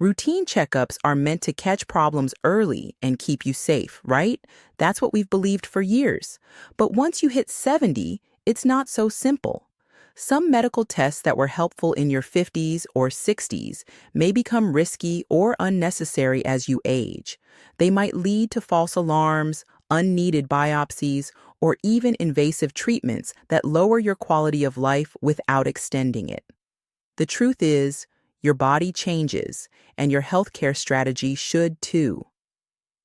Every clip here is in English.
Routine checkups are meant to catch problems early and keep you safe, right? That's what we've believed for years. But once you hit 70, it's not so simple. Some medical tests that were helpful in your 50s or 60s may become risky or unnecessary as you age. They might lead to false alarms, unneeded biopsies, or even invasive treatments that lower your quality of life without extending it. The truth is, your body changes, and your healthcare strategy should too.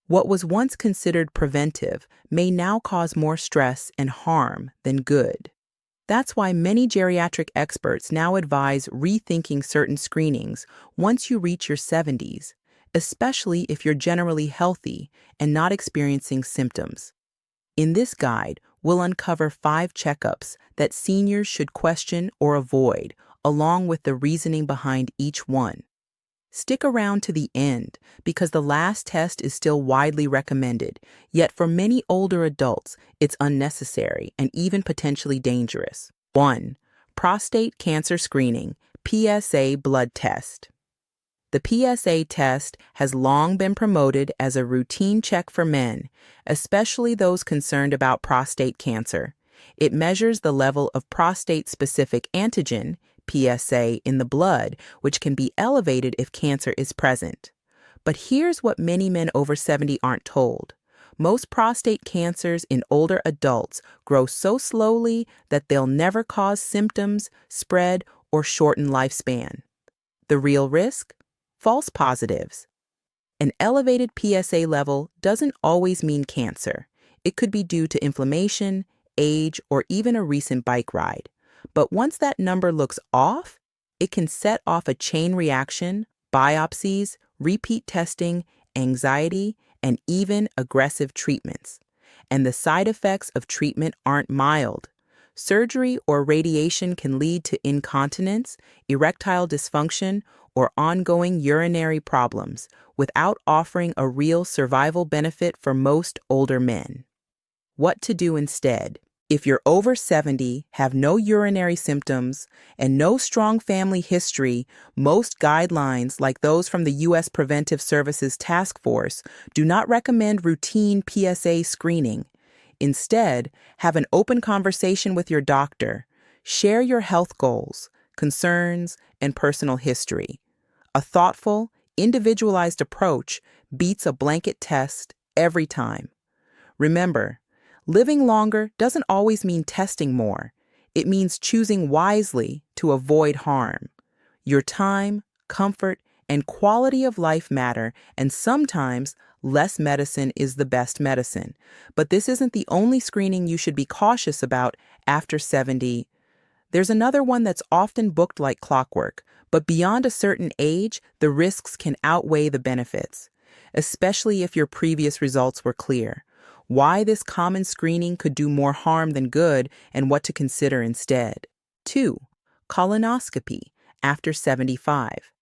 What was once considered preventive may now cause more stress and harm than good. That's why many geriatric experts now advise rethinking certain screenings once you reach your 70s, especially if you're generally healthy and not experiencing symptoms. In this guide, we'll uncover 5 checkups that seniors should question or avoid, along with the reasoning behind each one. Stick around to the end because the last test is still widely recommended, yet for many older adults, it's unnecessary and even potentially dangerous. 1. Prostate cancer screening, PSA blood test. The PSA test has long been promoted as a routine check for men, especially those concerned about prostate cancer. It measures the level of prostate-specific antigen, PSA, in the blood, which can be elevated if cancer is present. But here's what many men over 70 aren't told. Most prostate cancers in older adults grow so slowly that they'll never cause symptoms, spread, or shorten lifespan. The real risk? False positives. An elevated PSA level doesn't always mean cancer. It could be due to inflammation, age, or even a recent bike ride. But once that number looks off, it can set off a chain reaction, biopsies, repeat testing, anxiety, and even aggressive treatments. And the side effects of treatment aren't mild. Surgery or radiation can lead to incontinence, erectile dysfunction, or ongoing urinary problems without offering a real survival benefit for most older men. What to do instead? If you're over 70, have no urinary symptoms, and no strong family history, most guidelines, like those from the U.S. Preventive Services Task Force, do not recommend routine PSA screening. Instead, have an open conversation with your doctor. Share your health goals, concerns, and personal history. A thoughtful, individualized approach beats a blanket test every time. Remember, living longer doesn't always mean testing more. It means choosing wisely to avoid harm. Your time, comfort, and quality of life matter, and sometimes less medicine is the best medicine. But this isn't the only screening you should be cautious about after 70. There's another one that's often booked like clockwork, but beyond a certain age, the risks can outweigh the benefits, especially if your previous results were clear. Why this common screening could do more harm than good and what to consider instead. 2. Colonoscopy after 75.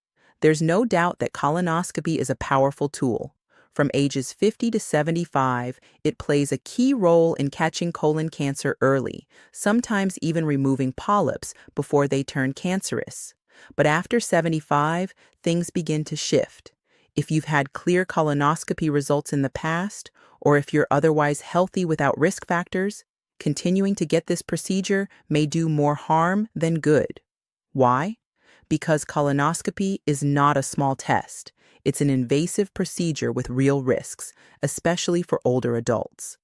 There's no doubt that colonoscopy is a powerful tool. From ages 50 to 75, it plays a key role in catching colon cancer early, sometimes even removing polyps before they turn cancerous. But after 75, things begin to shift. If you've had clear colonoscopy results in the past, or if you're otherwise healthy without risk factors, continuing to get this procedure may do more harm than good. Why? Because colonoscopy is not a small test. It's an invasive procedure with real risks, especially for older adults.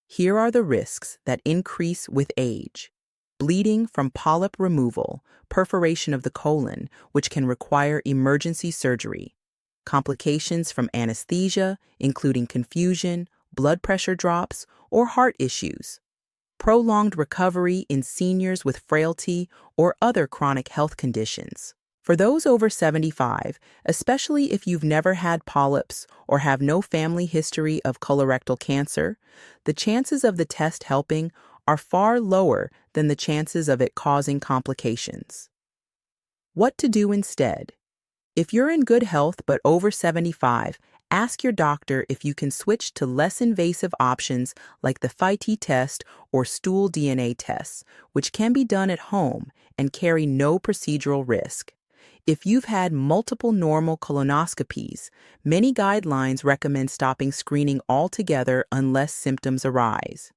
Here are the risks that increase with age. Bleeding from polyp removal, perforation of the colon, which can require emergency surgery. Complications from anesthesia, including confusion, blood pressure drops, or heart issues. Prolonged recovery in seniors with frailty or other chronic health conditions. For those over 75, especially if you've never had polyps or have no family history of colorectal cancer, the chances of the test helping are far lower than the chances of it causing complications. What to do instead? If you're in good health but over 75, ask your doctor if you can switch to less invasive options like the FIT test or stool DNA tests, which can be done at home and carry no procedural risk. If you've had multiple normal colonoscopies, many guidelines recommend stopping screening altogether unless symptoms arise.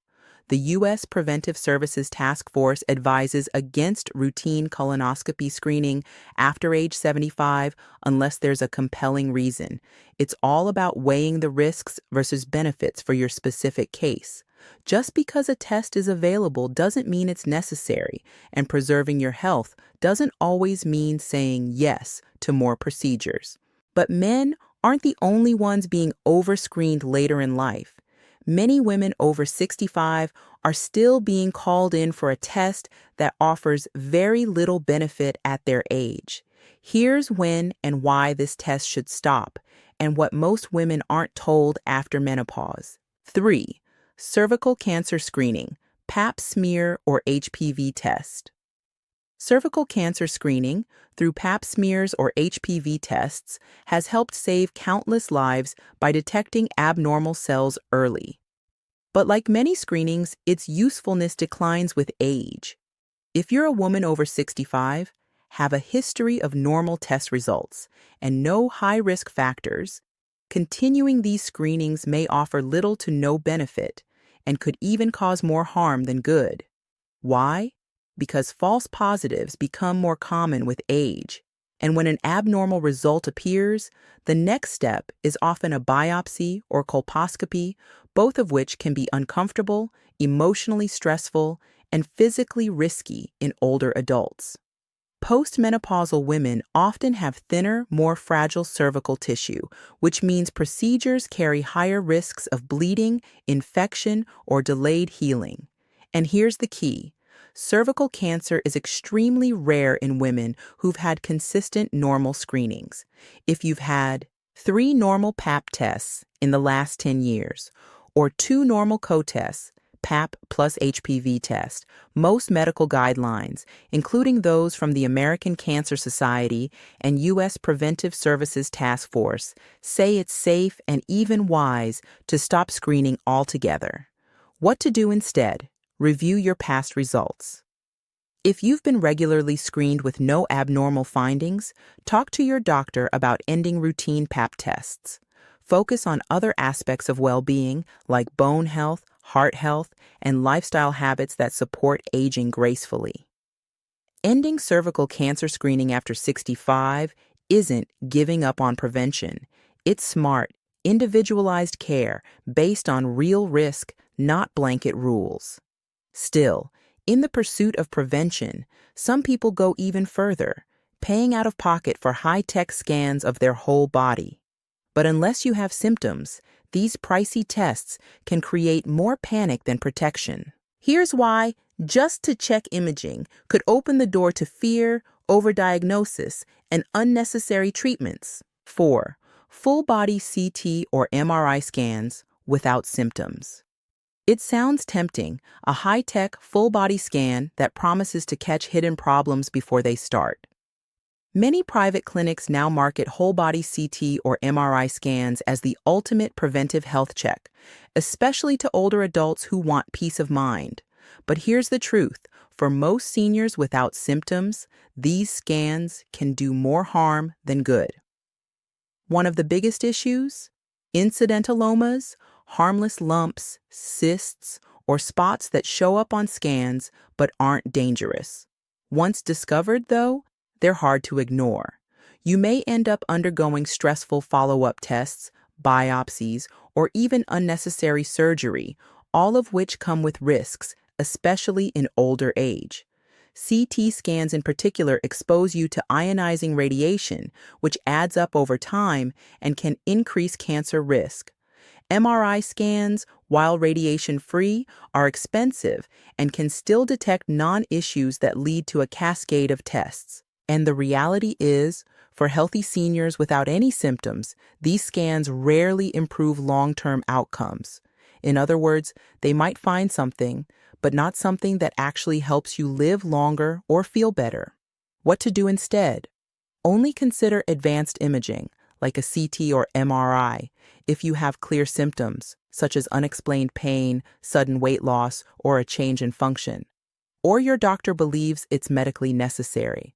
The U.S. Preventive Services Task Force advises against routine colonoscopy screening after age 75 unless there's a compelling reason. It's all about weighing the risks versus benefits for your specific case. Just because a test is available doesn't mean it's necessary, and preserving your health doesn't always mean saying yes to more procedures. But men aren't the only ones being overscreened later in life. Many women over 65 are still being called in for a test that offers very little benefit at their age. Here's when and why this test should stop, and what most women aren't told after menopause. 3. Cervical cancer screening, pap smear or HPV test. Cervical cancer screening through pap smears or HPV tests has helped save countless lives by detecting abnormal cells early. But like many screenings, its usefulness declines with age. If you're a woman over 65, have a history of normal test results, and no high-risk factors, continuing these screenings may offer little to no benefit and could even cause more harm than good. Why? Because false positives become more common with age, and when an abnormal result appears, the next step is often a biopsy or colposcopy, both of which can be uncomfortable, emotionally stressful, and physically risky in older adults. Postmenopausal women often have thinner, more fragile cervical tissue, which means procedures carry higher risks of bleeding, infection, or delayed healing. And here's the key. Cervical cancer is extremely rare in women who've had consistent normal screenings. If you've had 3 normal pap tests in the last 10 years, or 2 normal co-tests, pap plus HPV test, most medical guidelines, including those from the American Cancer Society and U.S. Preventive Services Task Force, say it's safe and even wise to stop screening altogether. What to do instead? Review your past results. If you've been regularly screened with no abnormal findings, talk to your doctor about ending routine pap tests. Focus on other aspects of well-being like bone health, heart health, and lifestyle habits that support aging gracefully. Ending cervical cancer screening after 65 isn't giving up on prevention. It's smart, individualized care based on real risk, not blanket rules. Still, in the pursuit of prevention, some people go even further, paying out of pocket for high-tech scans of their whole body. But unless you have symptoms, these pricey tests can create more panic than protection. Here's why just-to-check imaging could open the door to fear, overdiagnosis, and unnecessary treatments. 4. Full-body CT or MRI scans without symptoms. It sounds tempting, a high-tech, full-body scan that promises to catch hidden problems before they start. Many private clinics now market whole-body CT or MRI scans as the ultimate preventive health check, especially to older adults who want peace of mind. But here's the truth. For most seniors without symptoms, these scans can do more harm than good. One of the biggest issues? Incidentalomas, harmless lumps, cysts, or spots that show up on scans but aren't dangerous. Once discovered, though, they're hard to ignore. You may end up undergoing stressful follow-up tests, biopsies, or even unnecessary surgery, all of which come with risks, especially in older age. CT scans in particular expose you to ionizing radiation, which adds up over time and can increase cancer risk. MRI scans, while radiation-free, are expensive and can still detect non-issues that lead to a cascade of tests. And the reality is, for healthy seniors without any symptoms, these scans rarely improve long-term outcomes. In other words, they might find something, but not something that actually helps you live longer or feel better. What to do instead? Only consider advanced imaging, like a CT or MRI, if you have clear symptoms, such as unexplained pain, sudden weight loss, or a change in function, or your doctor believes it's medically necessary.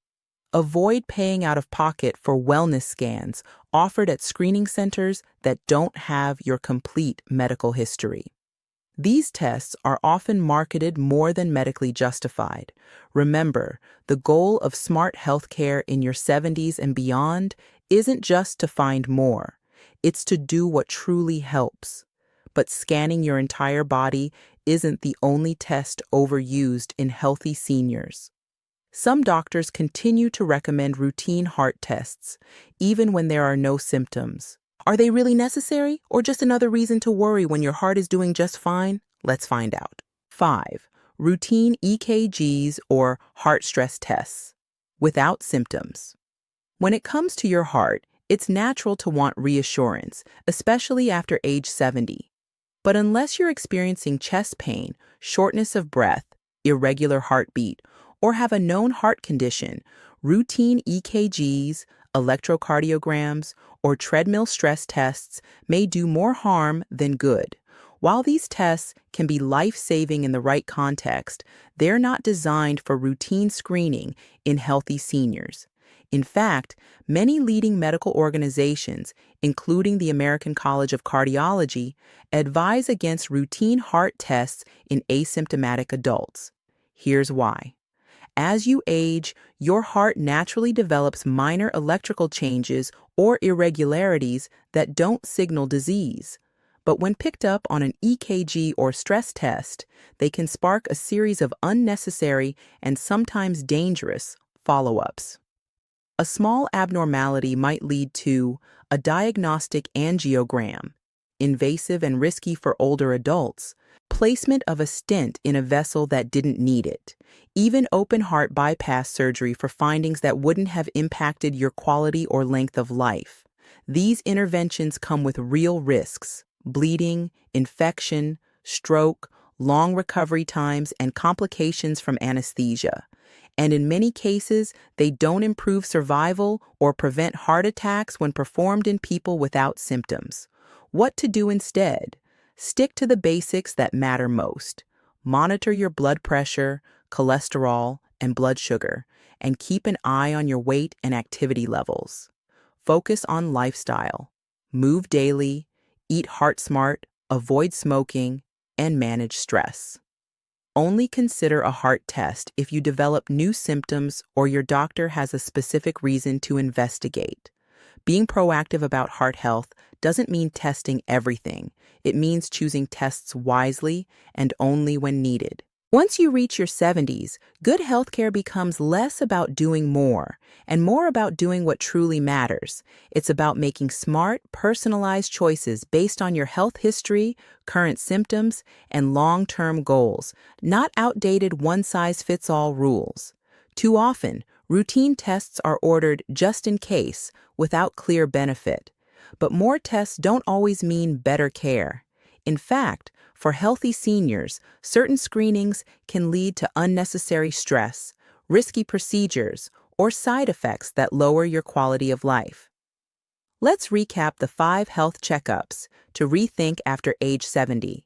Avoid paying out of pocket for wellness scans offered at screening centers that don't have your complete medical history. These tests are often marketed more than medically justified. Remember, the goal of smart healthcare in your 70s and beyond isn't just to find more, it's to do what truly helps. But scanning your entire body isn't the only test overused in healthy seniors. Some doctors continue to recommend routine heart tests, even when there are no symptoms. Are they really necessary, or just another reason to worry when your heart is doing just fine? Let's find out. 5. Routine EKGs or heart stress tests without symptoms. When it comes to your heart, it's natural to want reassurance, especially after age 70. But unless you're experiencing chest pain, shortness of breath, irregular heartbeat, or have a known heart condition, routine EKGs, electrocardiograms, or treadmill stress tests may do more harm than good. While these tests can be life-saving in the right context, they're not designed for routine screening in healthy seniors. In fact, many leading medical organizations, including the American College of Cardiology, advise against routine heart tests in asymptomatic adults. Here's why. As you age, your heart naturally develops minor electrical changes or irregularities that don't signal disease. But when picked up on an EKG or stress test, they can spark a series of unnecessary and sometimes dangerous follow-ups. A small abnormality might lead to a diagnostic angiogram, invasive and risky for older adults, placement of a stent in a vessel that didn't need it, even open heart bypass surgery for findings that wouldn't have impacted your quality or length of life. These interventions come with real risks: bleeding, infection, stroke, long recovery times, and complications from anesthesia. And in many cases, they don't improve survival or prevent heart attacks when performed in people without symptoms. What to do instead? Stick to the basics that matter most. Monitor your blood pressure, cholesterol, and blood sugar, and keep an eye on your weight and activity levels. Focus on lifestyle. Move daily, eat heart smart, avoid smoking, and manage stress. Only consider a heart test if you develop new symptoms or your doctor has a specific reason to investigate. Being proactive about heart health doesn't mean testing everything. It means choosing tests wisely and only when needed. Once you reach your 70s, good healthcare becomes less about doing more and more about doing what truly matters. It's about making smart, personalized choices based on your health history, current symptoms, and long-term goals, not outdated one-size-fits-all rules. Too often, routine tests are ordered just in case, without clear benefit. But more tests don't always mean better care. In fact, for healthy seniors, certain screenings can lead to unnecessary stress, risky procedures, or side effects that lower your quality of life. Let's recap the 5 health checkups to rethink after age 70.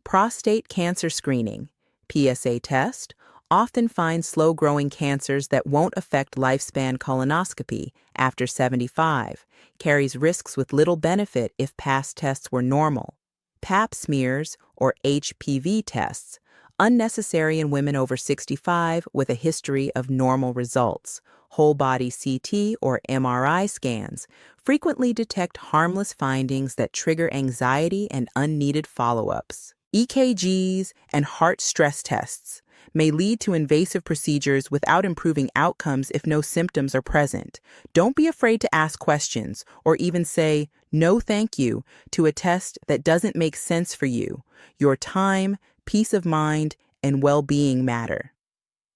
Prostate cancer screening, PSA test, often finds slow-growing cancers that won't affect lifespan. Colonoscopy after 75, carries risks with little benefit if past tests were normal. Pap smears, or HPV tests, unnecessary in women over 65 with a history of normal results. Whole-body CT or MRI scans frequently detect harmless findings that trigger anxiety and unneeded follow-ups. EKGs and heart stress tests may lead to invasive procedures without improving outcomes if no symptoms are present. Don't be afraid to ask questions or even say, "No, thank you," to a test that doesn't make sense for you. Your time, peace of mind, and well-being matter.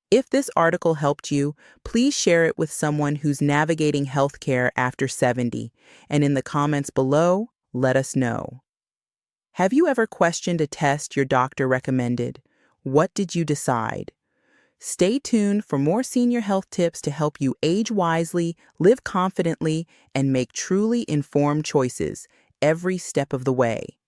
If this article helped you, please share it with someone who's navigating healthcare after 70, and in the comments below, let us know. Have you ever questioned a test your doctor recommended? What did you decide? Stay tuned for more senior health tips to help you age wisely, live confidently, and make truly informed choices every step of the way.